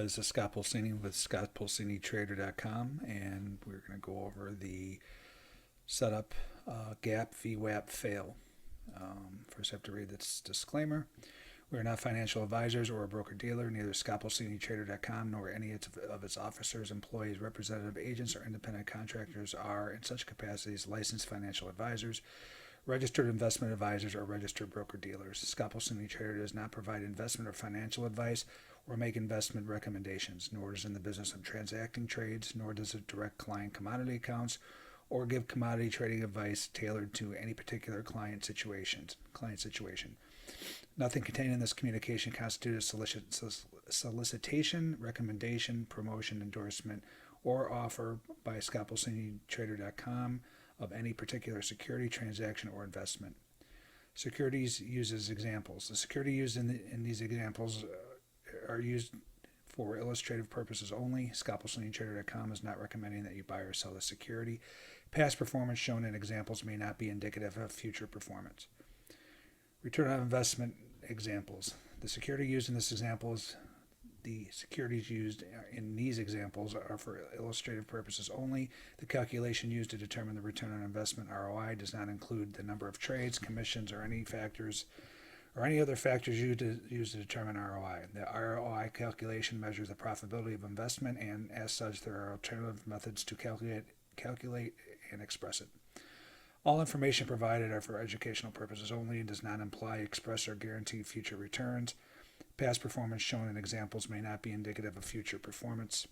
This is Scott Pulsini with scottpulsinitrader.com, and we're going to go over the setup gap VWAP fail. First, I have to read this disclaimer. We are not financial advisors or a broker-dealer. Neither scottpulsinitrader.com nor any of its officers, employees, representative agents, or independent contractors are, in such capacities, licensed financial advisors, registered investment advisors, or registered broker-dealers. Scott Pulsini Trader does not provide investment or financial advice or make investment recommendations, nor is in the business of transacting trades, nor does it direct client commodity accounts or give commodity trading advice tailored to any particular client situation. Nothing contained in this communication constitutes solicitation, recommendation, promotion, endorsement, or offer by scottpulsinitrader.com of any particular security, transaction, or investment. Securities used as examples. The security used in these examples are used for illustrative purposes only. scottpulsinitrader.com is not recommending that you buy or sell the security. Past performance shown in examples may not be indicative of future performance. Return on investment examples. The security used in this example is the securities used in these examples are for illustrative purposes only. The calculation used to determine the return on investment ROI does not include the number of trades, commissions, or any other factors used to determine ROI. The ROI calculation measures the profitability of investment, and as such, there are alternative methods to calculate and express it. All information provided are for educational purposes only and does not imply, express, or guarantee future returns. Past performance shown in examples may not be indicative of future performance.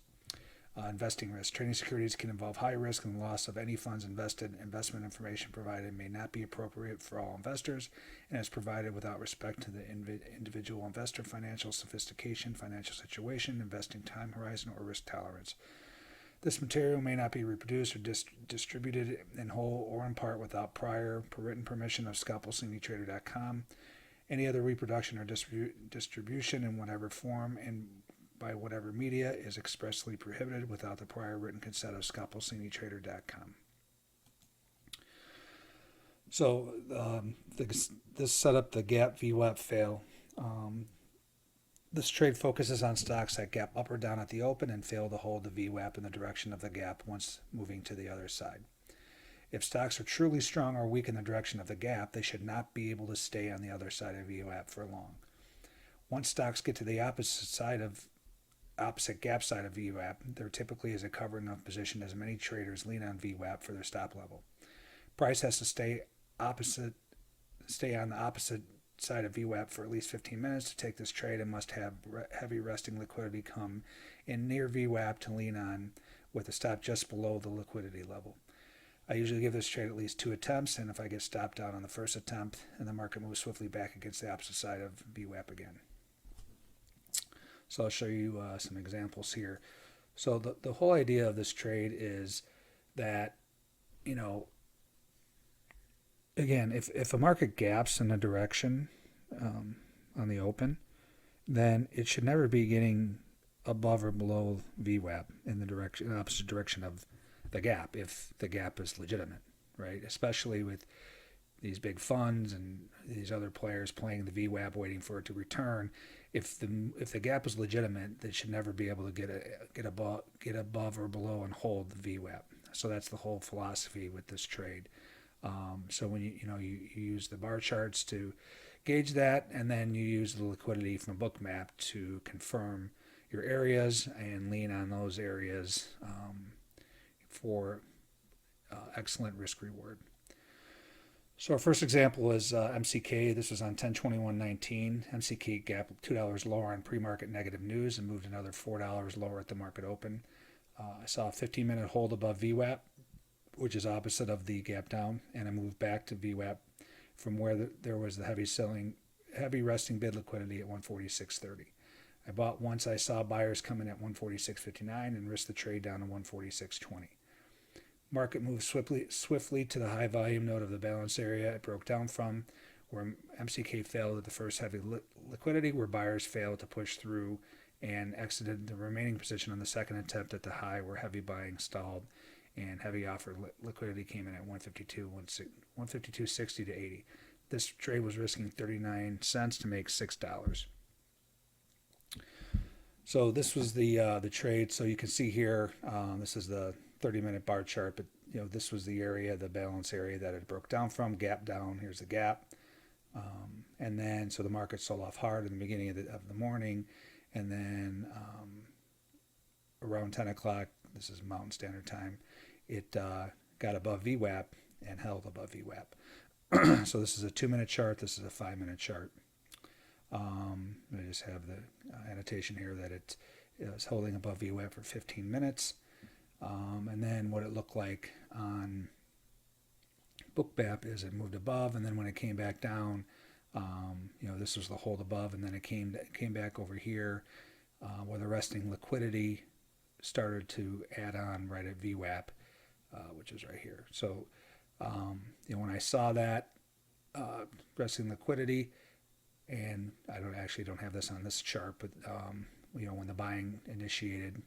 Investing risk. Trading securities can involve high risk and the loss of any funds invested. Investment information provided may not be appropriate for all investors and is provided without respect to the individual investor, financial sophistication, financial situation, investing time horizon, or risk tolerance. This material may not be reproduced or distributed in whole or in part without prior written permission of scottpulsinitrader.com. Any other reproduction or distribution in whatever form and by whatever media is expressly prohibited without the prior written consent of scottpulsinitrader.com. So this setup, the gap VWAP fail. This trade focuses on stocks that gap up or down at the open and fail to hold the VWAP in the direction of the gap once moving to the other side. If stocks are truly strong or weak in the direction of the gap, they should not be able to stay on the other side of VWAP for long. Once stocks get to the opposite gap side of VWAP, there typically is a cover enough position as many traders lean on VWAP for their stop level. Price has to stay on the opposite side of VWAP for at least 15 minutes to take this trade and must have heavy resting liquidity come in near VWAP to lean on with a stop just below the liquidity level. I usually give this trade at least 2 attempts, and if I get stopped out on the first attempt and the market moves swiftly back against the opposite side of VWAP again. So I'll show you some examples here. So the whole idea of this trade is that, again, if a market gaps in a direction on the open, then it should never be getting above or below VWAP in the opposite direction of the gap if the gap is legitimate, right? Especially with these big funds and these other players playing the VWAP, waiting for it to return. If the gap is legitimate, they should never be able to get above or below and hold the VWAP. So that's the whole philosophy with this trade. So when you use the bar charts to gauge that, and then you use the liquidity from a book map to confirm your areas and lean on those areas for excellent risk reward. So our first example is MCK. This was on 10/21/19. MCK gap $2 lower on pre-market negative news and moved another $4 lower at the market open. I saw a 15-minute hold above VWAP, which is opposite of the gap down, and I moved back to VWAP from where there was the heavy resting bid liquidity at 146.30. I bought once I saw buyers coming at 146.59 and risked the trade down to 146.20. Market moved swiftly to the high volume node of the balance area it broke down from, where MCK failed at the first heavy liquidity, where buyers failed to push through and exited the remaining position on the second attempt at the high, where heavy buying stalled and heavy offer liquidity came in at 152.60 to 80. This trade was risking 39 cents to make $6. So this was the trade. So you can see here, this is the 30-minute bar chart, but this was the area, the balance area that it broke down from. Gap down. Here's the gap, and then so the market sold off hard in the beginning of the morning, and then around 10 o'clock, this is Mountain Standard Time, it got above VWAP and held above VWAP. So this is a 2-minute chart. This is a 5-minute chart. I just have the annotation here that it is holding above VWAP for 15 minutes. And then what it looked like on BookMap is it moved above, and then when it came back down, this was the hold above, and then it came back over here where the resting liquidity started to add on right at VWAP, which is right here. So when I saw that resting liquidity, and I don't have this on this chart, but when the buying initiated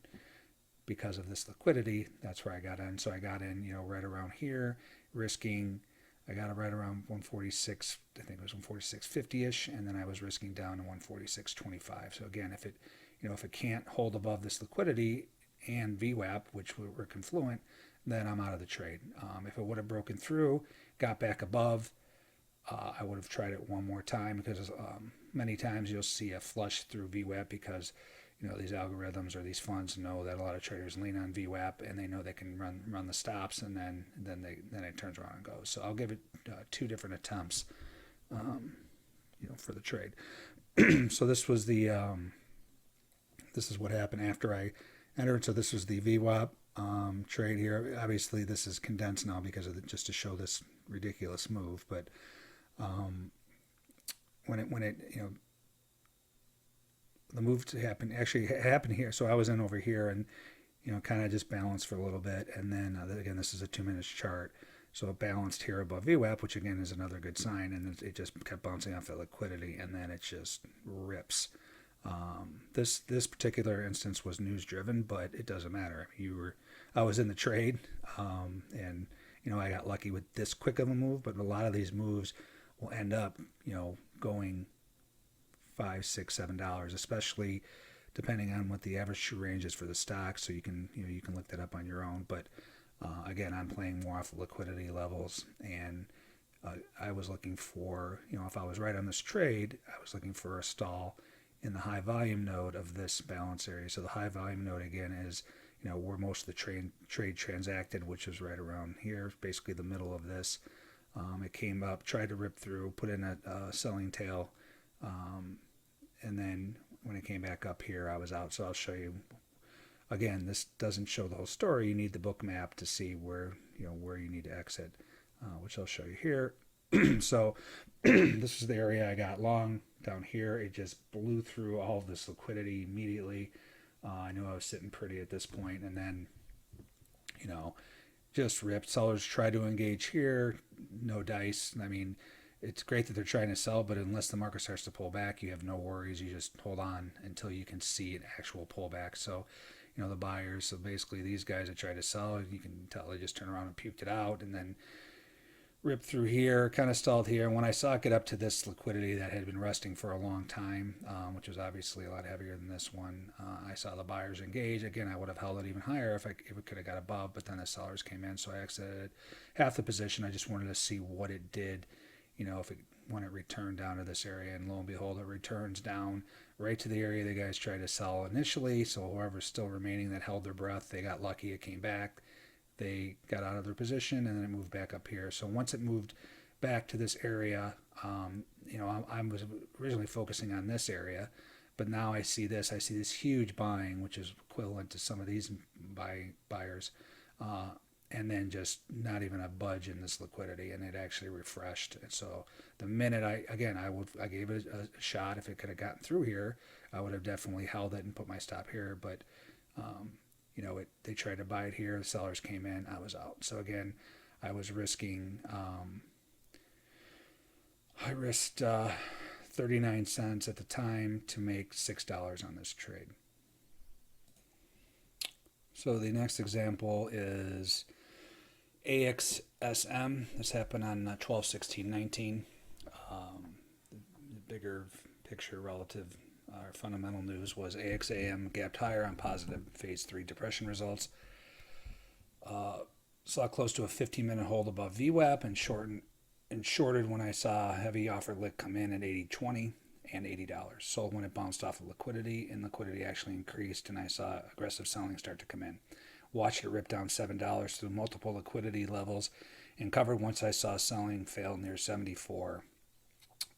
because of this liquidity, that's where I got in. So I got in, right around here, risking. I got it right around 146. I think it was 146.50ish, and then I was risking down to 146.25. So again, if it can't hold above this liquidity and VWAP, which were confluent, then I'm out of the trade. If it would have broken through, got back above, I would have tried it one more time, because many times you'll see a flush through VWAP, because these algorithms or these funds know that a lot of traders lean on VWAP, and they know they can run the stops, and then it turns around and goes. So I'll give it 2 different attempts, for the trade. So this was this is what happened after I entered. So this was the VWAP trade here. Obviously, this is condensed now because of just to show this ridiculous move, but when it the move happened here. So I was in over here and kind of just balanced for a little bit, and then again, this is a 2-minute chart, so it balanced here above VWAP, which again is another good sign, and it just kept bouncing off the liquidity, and then it just rips. This particular instance was news driven, but it doesn't matter. I was in the trade, and I got lucky with this quick of a move, but a lot of these moves will end up going $5, $6, $7, especially depending on what the average true range is for the stock. So you can look that up on your own. But again, I'm playing more off the liquidity levels, and I was looking for, if I was right on this trade, I was looking for a stall in the high volume node of this balance area. So the high volume node again is where most of the trade transacted, which is right around here, basically the middle of this. It came up, tried to rip through, put in a selling tail, and then when it came back up here, I was out. So I'll show you again. This doesn't show the whole story. You need the book map to see where you need to exit, which I'll show you here. So this is the area I got long down here. It just blew through all of this liquidity immediately. I knew I was sitting pretty at this point, and then just ripped. Sellers try to engage here, no dice. I mean, it's great that they're trying to sell, but unless the market starts to pull back, you have no worries. You just hold on until you can see an actual pullback. So, the buyers, so basically these guys that try to sell, you can tell they just turn around and puked it out, and then ripped through here, kind of stalled here. And when I saw it get up to this liquidity that had been resting for a long time, which was obviously a lot heavier than this one, I saw the buyers engage. Again, I would have held it even higher if it could have got above, but then the sellers came in, so I exited half the position. I just wanted to see what it did, when it returned down to this area, and lo and behold, it returns down right to the area the guys tried to sell initially. So whoever's still remaining that held their breath, they got lucky. It came back. They got out of their position, and then it moved back up here. So once it moved back to this area, I was originally focusing on this area, but now I see this huge buying, which is equivalent to some of these buyers, and then just not even a budge in this liquidity, and it actually refreshed. And so the minute I gave it a shot. If it could have gotten through here, I would have definitely held it and put my stop here, but they tried to buy it here. The sellers came in. I was out. So again, I was risking. I risked 39 cents at the time to make $6 on this trade. So the next example is AXSM. This happened on 12/16/19. The bigger picture relative Our fundamental news was AXAM gapped higher on positive phase 3 depression results. Saw close to a 15-minute hold above VWAP and shorted when I saw heavy offer lick come in at 80.20 and $80. Sold when it bounced off of liquidity, and liquidity actually increased, and I saw aggressive selling start to come in. Watched it rip down $7 through multiple liquidity levels and covered once I saw selling fail near 74.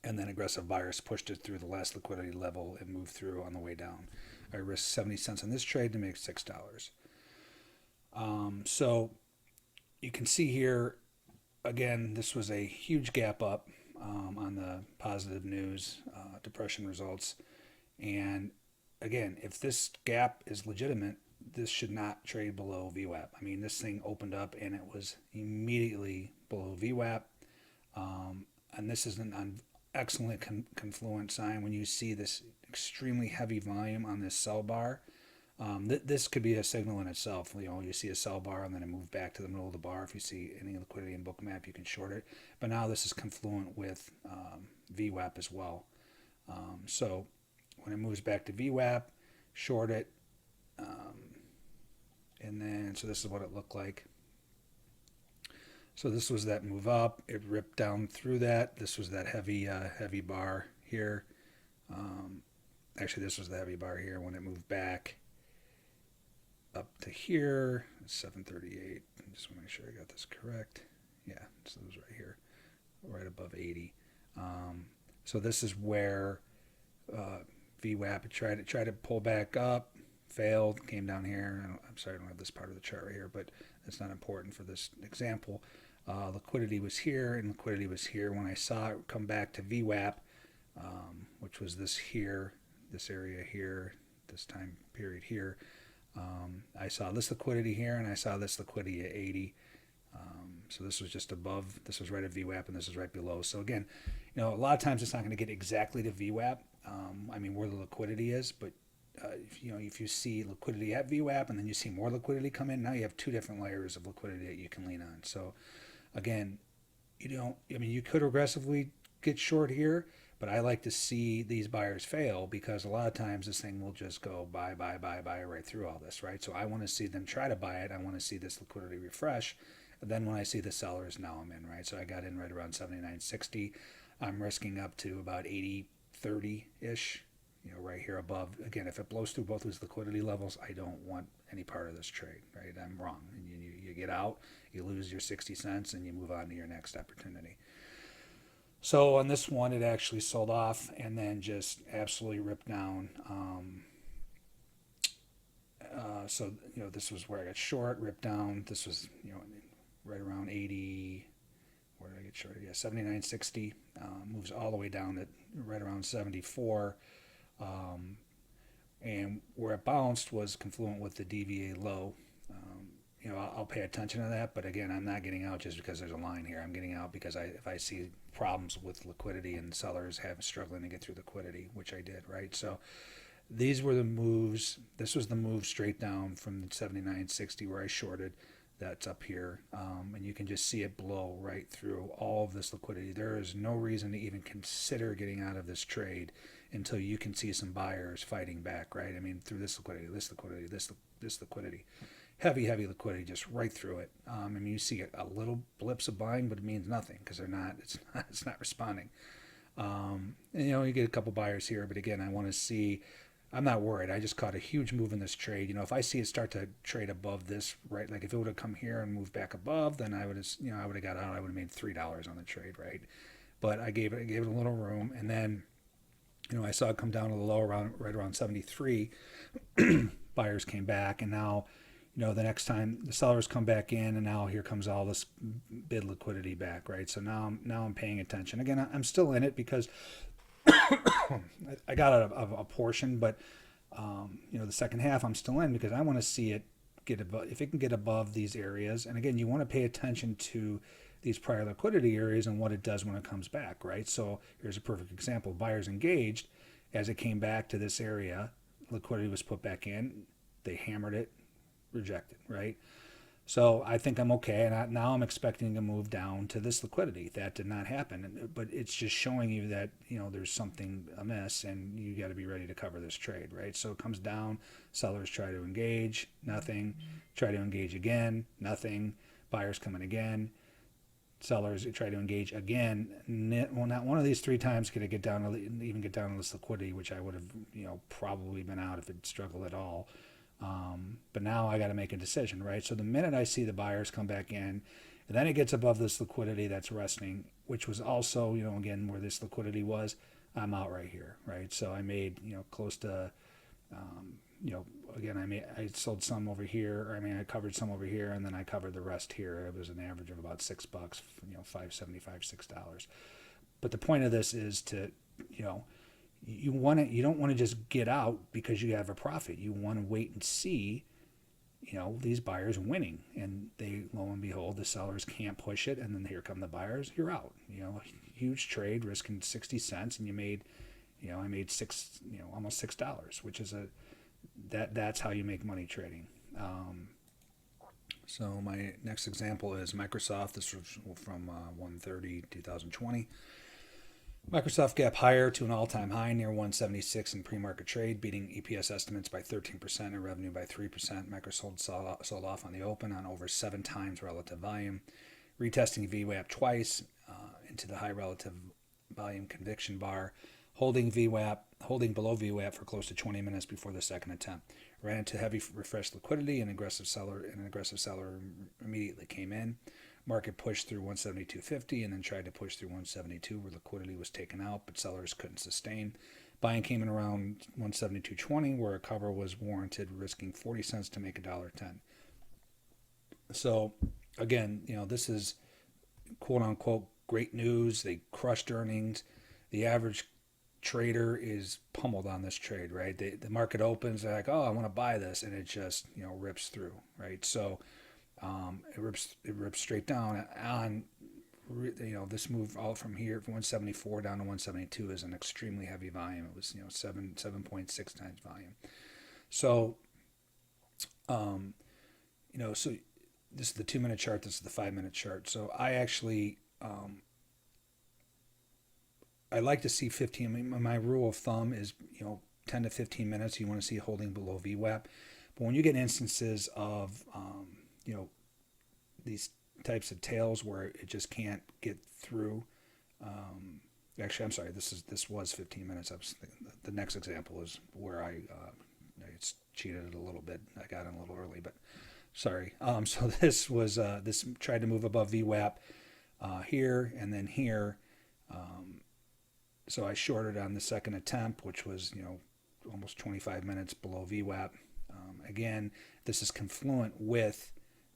And then aggressive buyers pushed it through the last liquidity level and moved through on the way down. I risked 70 cents on this trade to make $6. So you can see here, again, this was a huge gap up on the positive news, depression results. And again, if this gap is legitimate, this should not trade below VWAP. I mean, this thing opened up and it was immediately below VWAP. And this is an excellent confluent sign when you see this extremely heavy volume on this sell bar. This could be a signal in itself. You see a sell bar and then it move back to the middle of the bar. If you see any liquidity in Bookmap, you can short it. But now this is confluent with VWAP as well. So when it moves back to VWAP, short it. And then, so this is what it looked like. So this was that move up. It ripped down through that. This was that heavy bar here. Actually, this was the heavy bar here when it moved back up to here, 738. I just want to make sure I got this correct. Yeah, so it was right here, right above 80. So this is where VWAP tried to pull back up, failed, came down here. I'm sorry, I don't have this part of the chart right here, but it's not important for this example. Liquidity was here and liquidity was here. When I saw it come back to VWAP, which was this here, this area here, this time period here, I saw this liquidity here and I saw this liquidity at 80. So this was just above, this was right at VWAP and this is right below. So again, a lot of times it's not going to get exactly to VWAP. I mean, where the liquidity is, but if you see liquidity at VWAP and then you see more liquidity come in, now you have two different layers of liquidity that you can lean on. So again, you could aggressively get short here, but I like to see these buyers fail because a lot of times this thing will just go buy right through all this, right? So I want to see them try to buy it. I want to see this liquidity refresh. And then when I see the sellers, now I'm in, right? So I got in right around 79.60. I'm risking up to about 80.30-ish, right here above. Again, if it blows through both these liquidity levels, I don't want any part of this trade, right? I'm wrong. And you get out, you lose your 60 cents, and you move on to your next opportunity. So on this one, it actually sold off and then just absolutely ripped down. So this was where I got short, ripped down. This was right around 80. Where did I get shorted? Yeah, 79.60. Moves all the way down to right around 74. And where it bounced was confluent with the DVA low. I'll pay attention to that, but again, I'm not getting out just because there's a line here. I'm getting out because if I see problems with liquidity and sellers struggling to get through liquidity, which I did, right? So these were the moves. This was the move straight down from 79.60 where I shorted. That's up here, and you can just see it blow right through all of this liquidity. There is no reason to even consider getting out of this trade until you can see some buyers fighting back, right? I mean, through this liquidity, this liquidity, this liquidity. Heavy liquidity just right through it. I mean, you see a little blips of buying, but it means nothing because it's not responding. And you get a couple buyers here, but again, I want to see. I'm not worried. I just caught a huge move in this trade. If I see it start to trade above this, right? Like if it would have come here and moved back above, then I would have got out. I would have made $3 on the trade, right? But I gave it a little room, and then I saw it come down to the low right around 73. Buyers came back, and now the next time the sellers come back in, and now here comes all this bid liquidity back, right? So now I'm paying attention. Again, I'm still in it because I got a portion, but the second half I'm still in because I want to see it get above. If it can get above these areas, and again, you want to pay attention to these prior liquidity areas and what it does when it comes back, right? So here's a perfect example. Buyers engaged as it came back to this area. Liquidity was put back in. They hammered it, rejected, right? So I think I'm okay, and now I'm expecting a move down to this liquidity. That did not happen, but it's just showing you that there's something amiss, and you got to be ready to cover this trade, right? So it comes down. Sellers try to engage, nothing. Try to engage again, nothing. Buyers come in again. Sellers try to engage again. Well, not one of these three times could it even get down to this liquidity, which I would have probably been out if it struggled at all. But now I got to make a decision, right? So the minute I see the buyers come back in, and then it gets above this liquidity that's resting, which was also, again, where this liquidity was, I'm out right here, right? So I made, close to, again, I sold some over here, or I covered some over here, and then I covered the rest here. It was an average of about $6, $5.75, $6. But the point of this is to, you don't want to just get out because you have a profit. You want to wait and see these buyers winning, and they, lo and behold, the sellers can't push it, and then here come the buyers. You're out. Huge trade, risking 60 cents, and you made I made almost $6, which is that's how you make money trading. So my next example is Microsoft. This was from 1/30/2020. Microsoft gap higher to an all-time high near 176 in pre-market trade, beating EPS estimates by 13% and revenue by 3%. Microsoft sold off on the open on over 7 times relative volume, retesting VWAP twice into the high relative volume conviction bar, holding below VWAP for close to 20 minutes before the second attempt. Ran into heavy refreshed liquidity, and an aggressive seller immediately came in. Market pushed through 172.50 and then tried to push through 172 where liquidity was taken out, but sellers couldn't sustain. Buying came in around 172.20 where a cover was warranted, risking 40 cents to make $1.10. So again, this is quote unquote great news. They crushed earnings. The average trader is pummeled on this trade, right? The market opens, they're like, oh, I want to buy this, and it just rips through, right? So it rips straight down on this move all from here from 174 down to 172 is an extremely heavy volume. It was 7.6 times volume. So so this is the 2-minute chart, this is the 5-minute chart. So I actually I like to see 15. I mean, my rule of thumb is 10 to 15 minutes. You want to see holding below VWAP, but when you get instances of these types of tails where it just can't get through. Actually, I'm sorry. This was 15 minutes. The next example is where I cheated it a little bit. I got in a little early, but sorry. So this was this tried to move above VWAP here and then here. So I shorted on the second attempt, which was almost 25 minutes below VWAP. Again, this is confluent with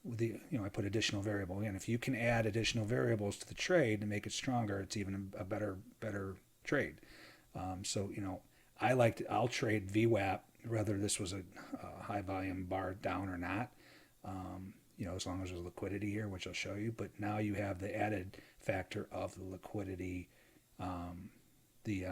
I put additional variable in. If you can add additional variables to the trade to make it stronger, it's even a better trade. So I'll trade VWAP whether this was a high volume bar down or not. As long as there's liquidity here, which I'll show you. But now you have the added factor of the liquidity, the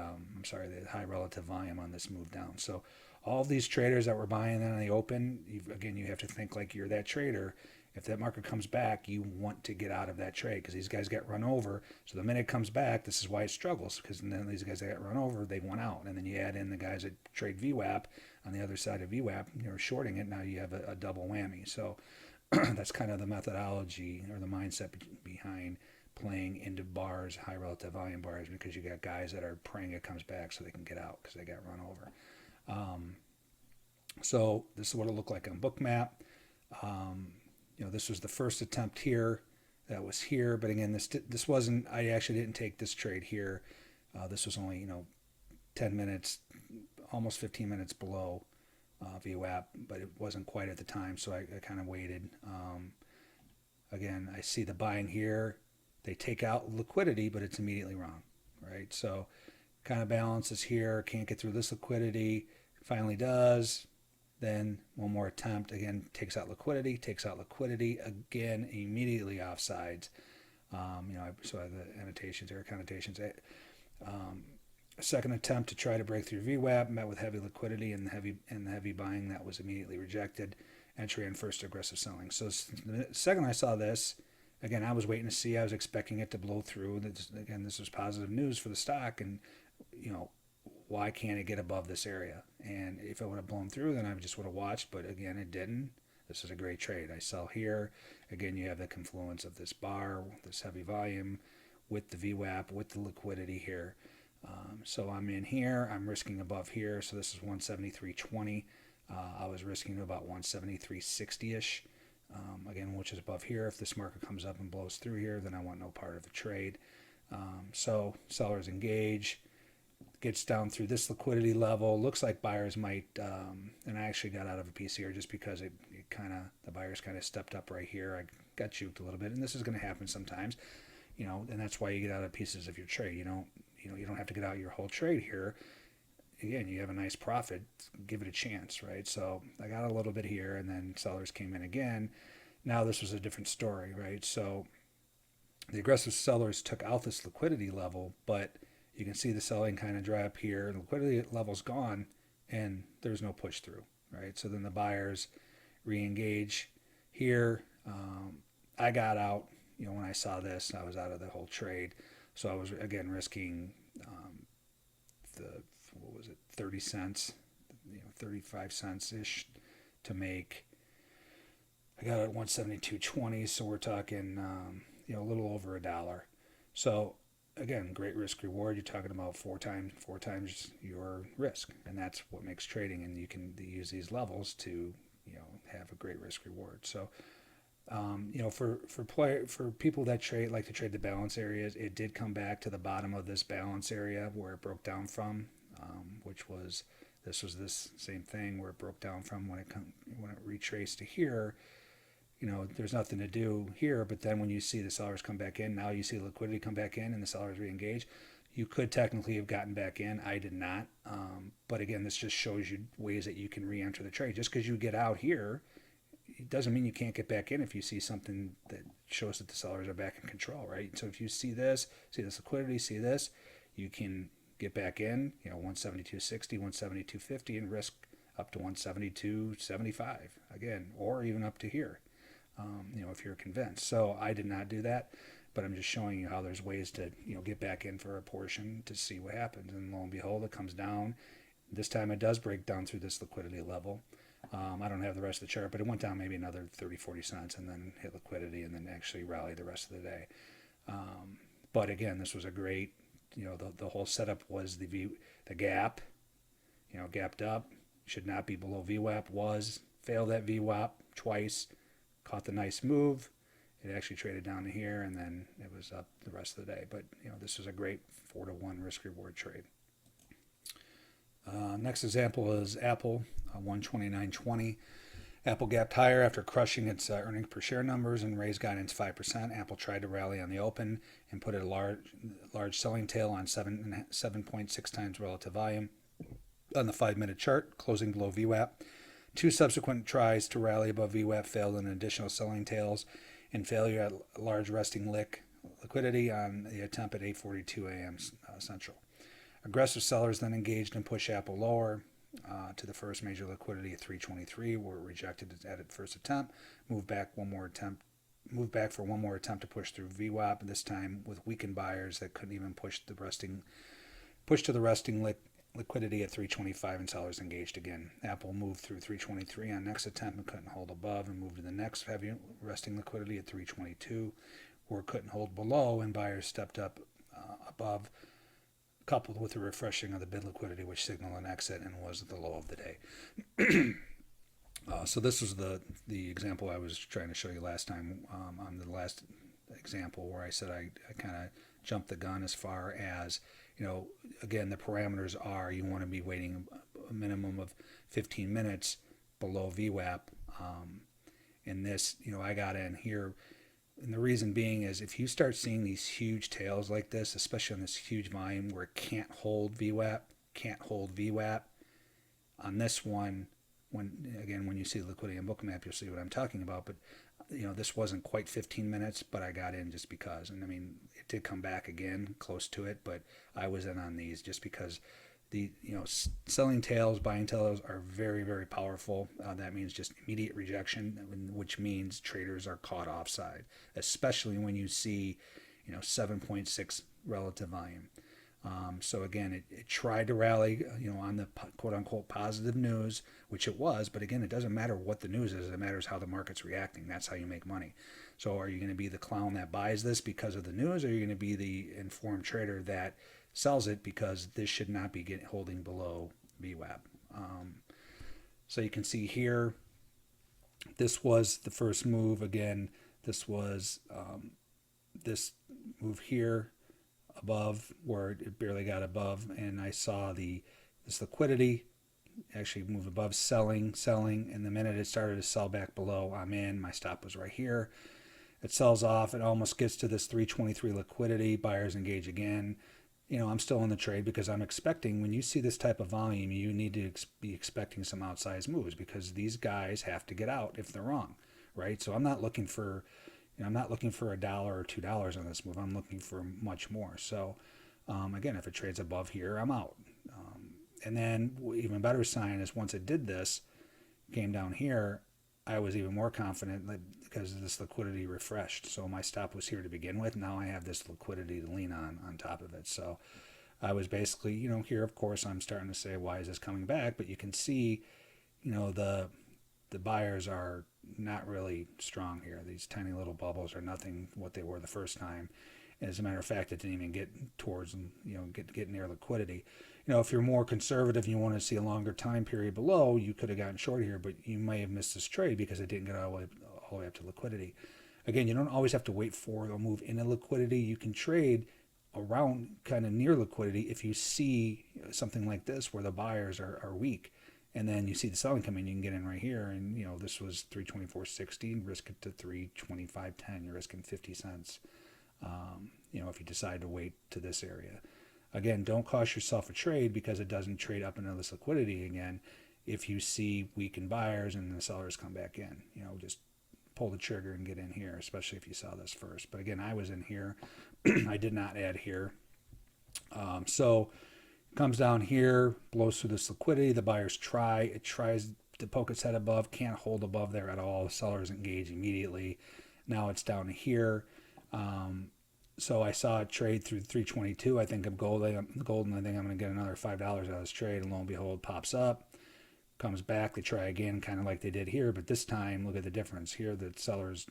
high relative volume on this move down. So all of these traders that were buying on the open, you have to think like you're that trader. If that market comes back, you want to get out of that trade because these guys get run over. So the minute it comes back, this is why it struggles, because then these guys that got run over, they went out. And then you add in the guys that trade VWAP on the other side of VWAP, shorting it. Now you have a double whammy. So that's kind of the methodology or the mindset behind playing into bars, high relative volume bars, because you got guys that are praying it comes back so they can get out because they got run over. So this is what it looked like on Bookmap. This was the first attempt here. That was here, but again, this wasn't. I actually didn't take this trade here. This was only 10 minutes, almost 15 minutes below VWAP, but it wasn't quite at the time, so I kind of waited. Again, I see the buying here. They take out liquidity, but it's immediately wrong, right? So kind of balances here. Can't get through this liquidity. Finally does. Then one more attempt, again, takes out liquidity, again, immediately offsides. So I have the annotations or connotations. A second attempt to try to break through VWAP met with heavy liquidity and the heavy buying that was immediately rejected. Entry and first aggressive selling. So the second I saw this, again, I was waiting to see. I was expecting it to blow through. This was positive news for the stock, and you know, why can't it get above this area? And if it would have blown through, then I just would have watched. But again, it didn't. This is a great trade. I sell here. Again, you have the confluence of this bar, this heavy volume, with the VWAP, with the liquidity here. So I'm in here. I'm risking above here. So this is 173.20. I was risking about 173.60-ish. Again, which is above here. If this market comes up and blows through here, then I want no part of the trade. So sellers engage. Gets down through this liquidity level. Looks like buyers might, and I actually got out of a piece here just because it kind of, the buyers kind of stepped up right here. I got juked a little bit, and this is going to happen sometimes, and that's why you get out of pieces of your trade. You don't have to get out your whole trade here. Again, you have a nice profit, give it a chance, right? So I got a little bit here, and then sellers came in again. Now this was a different story, right? So the aggressive sellers took out this liquidity level, but you can see the selling kind of dry up here. The liquidity level's gone, and there's no push through, right? So then the buyers re-engage here. I got out, when I saw this, I was out of the whole trade. So I was, again, risking what was it, 30 cents, 35 cents-ish to make. I got it at 172.20, so we're talking, a little over $1. So again, great risk reward. You're talking about four times your risk, and that's what makes trading. And you can use these levels to have a great risk reward. So for people that like to trade the balance areas, it did come back to the bottom of this balance area where it broke down from, which was this same thing where it broke down from when it retraced to here. There's nothing to do here, but then when you see the sellers come back in, now you see liquidity come back in and the sellers re-engage. You could technically have gotten back in. I did not. But again, this just shows you ways that you can re-enter the trade. Just because you get out here, it doesn't mean you can't get back in if you see something that shows that the sellers are back in control, right? So if you see this liquidity, see this, you can get back in, 172.60, 172.50, and risk up to 172.75 again, or even up to here. If you're convinced. So I did not do that, but I'm just showing you how there's ways to, get back in for a portion to see what happens. And lo and behold, it comes down. This time it does break down through this liquidity level. I don't have the rest of the chart, but it went down maybe another 30, 40 cents and then hit liquidity and then actually rallied the rest of the day. But again, this was a great, the whole setup was the gap, gapped up, should not be below VWAP, failed at VWAP twice, caught the nice move. It actually traded down to here, and then it was up the rest of the day. But this was a great 4-to-1 risk-reward trade. Next example is Apple, 129.20. Apple gapped higher after crushing its earnings per share numbers and raised guidance 5%. Apple tried to rally on the open and put a large selling tail on 7.6 times relative volume on the 5-minute chart, closing below VWAP. Two subsequent tries to rally above VWAP failed in additional selling tails and failure at large resting liquidity on the attempt at 8:42 a.m. Central. Aggressive sellers then engaged and pushed Apple lower to the first major liquidity at 323, were rejected at its first attempt. Moved back for one more attempt to push through VWAP, this time with weakened buyers that couldn't even push to the resting liquidity at 325, and sellers engaged again. Apple moved through 323 on next attempt and couldn't hold above, and moved to the next heavy resting liquidity at 322, where it couldn't hold below, and buyers stepped up above, coupled with the refreshing of the bid liquidity, which signaled an exit and was the low of the day. So this was the example I was trying to show you last time on the last example where I said I kind of jumped the gun as far as, again, the parameters are you want to be waiting a minimum of 15 minutes below VWAP. In this, I got in here. And the reason being is if you start seeing these huge tails like this, especially on this huge volume where it can't hold VWAP, on this one, when you see the liquidity and bookmap, you'll see what I'm talking about. But this wasn't quite 15 minutes, but I got in just because. And I mean, it did come back again close to it, but I was in on these just because the selling tails, buying tails are very, very powerful. That means just immediate rejection, which means traders are caught offside, especially when you see 7.6 relative volume. So again, it tried to rally, on the quote unquote positive news, which it was. But again, it doesn't matter what the news is. It matters how the market's reacting. That's how you make money. So are you going to be the clown that buys this because of the news, or are you going to be the informed trader that sells it because this should not be holding below VWAP? So you can see here, this was the first move. Again, this was this move here above where it barely got above, and I saw this liquidity actually move above, selling, and the minute it started to sell back below, I'm in. My stop was right here. It sells off. It almost gets to this 323 liquidity. Buyers engage again. I'm still in the trade because I'm expecting, when you see this type of volume, you need to be expecting some outsized moves because these guys have to get out if they're wrong, right? So I'm not looking for I'm not looking for $1 or $2 on this move. I'm looking for much more. So again, if it trades above here, I'm out. And then even better sign is once it did this, came down here, I was even more confident because this liquidity refreshed. So my stop was here to begin with. Now I have this liquidity to lean on top of it. So I was basically, here, of course, I'm starting to say, why is this coming back? But you can see, the buyers are not really strong here. These tiny little bubbles are nothing what they were the first time. As a matter of fact, it didn't even get towards, get near liquidity. If you're more conservative and you want to see a longer time period below, you could have gotten short here, but you may have missed this trade because it didn't get all the way up to liquidity. Again, you don't always have to wait for a move into liquidity. You can trade around kind of near liquidity if you see something like this where the buyers are weak. And then you see the selling come in, you can get in right here. And, this was 324.60, risk it to 325.10. You're risking 50 cents, if you decide to wait to this area. Again, don't cost yourself a trade because it doesn't trade up into this liquidity again. If you see weakened buyers and the sellers come back in, just pull the trigger and get in here, especially if you saw this first. But again, I was in here. I did not add here. So comes down here, blows through this liquidity. The buyers it tries to poke its head above, can't hold above there at all. The sellers engage immediately. Now it's down here. So I saw it trade through 322. I think I'm golden. I think I'm going to get another $5 out of this trade. And lo and behold, pops up, comes back. They try again, kind of like they did here. But this time, look at the difference. Here, the sellers,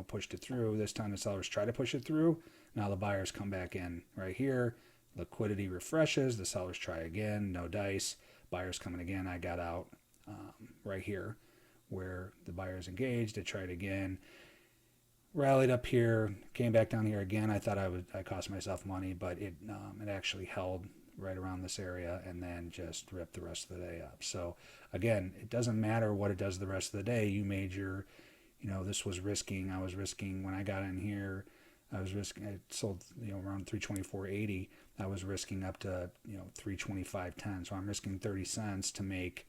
pushed it through. This time, the sellers try to push it through. Now the buyers come back in right here. Liquidity refreshes. The sellers try again. No dice. Buyers coming again. I got out right here where the buyers engaged. I tried again. Rallied up here, came back down here again. I thought I cost myself money, but it actually held right around this area and then just ripped the rest of the day up. So again, it doesn't matter what it does the rest of the day. You made your, this was risking. I was risking when I got in here. I sold around 324.80. I was risking up to 325.10. So I'm risking 30 cents to make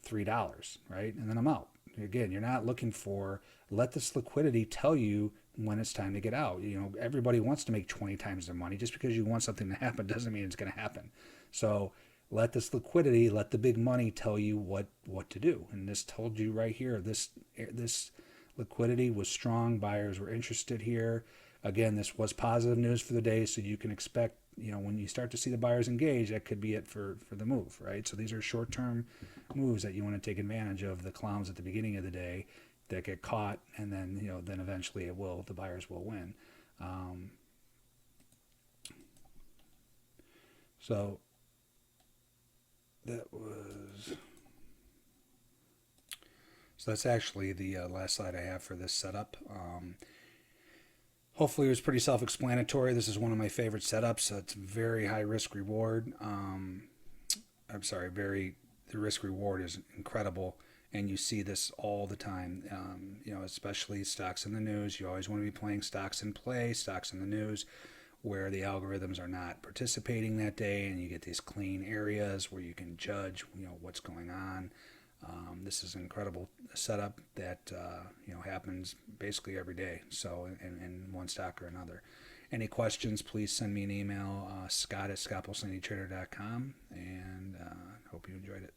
$3, right? And then I'm out. Again, you're not looking for, let this liquidity tell you when it's time to get out. Everybody wants to make 20 times their money. Just because you want something to happen doesn't mean it's going to happen. So let this liquidity, let the big money tell you what to do. And this told you right here, this liquidity was strong. Buyers were interested here. Again, this was positive news for the day, so you can expect, when you start to see the buyers engage, that could be it for the move, right? So these are short-term moves that you want to take advantage of, the clowns at the beginning of the day that get caught, and then, then eventually the buyers will win. So that's actually the last slide I have for this setup. Hopefully it was pretty self-explanatory. This is one of my favorite setups. So it's very high risk reward. The risk reward is incredible. And you see this all the time, especially stocks in the news. You always want to be playing stocks in play, stocks in the news, where the algorithms are not participating that day, and you get these clean areas where you can judge, what's going on. This is an incredible setup that happens basically every day. So in one stock or another, Any questions, please send me an email, scott@scalpelcitytrader.com, and hope you enjoyed it.